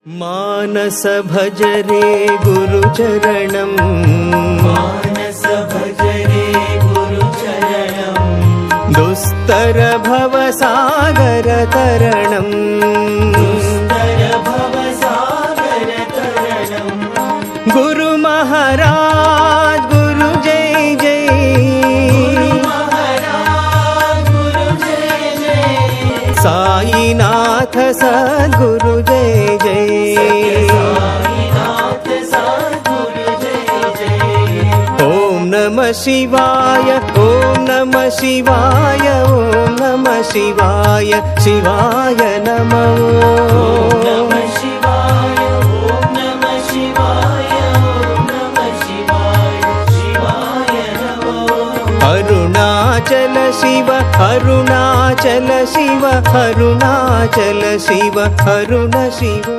मानस भज रे गुरुचरणं मानस भज रे गुरुचरणं दुस्तर भवसागर तरणं दुस्तर भवसागर तरणं गुरु महाराज गुरु जय जय गुरु महाराज गुरु जय जय साईनाथ सद्गुरु जय जय साईनाथ सद्गुरु जय जय ओम नमः शिवाय ओम नमः शिवाय ओम नमः शिवाय शिवाय नमः ओम नमः शिवाय ओम नमः शिवाय ओम नमः शिवाय शिवाय नमो अरुणाचल शिव अरुणाचल शिव अरुणाचल शिव अरुण शिव।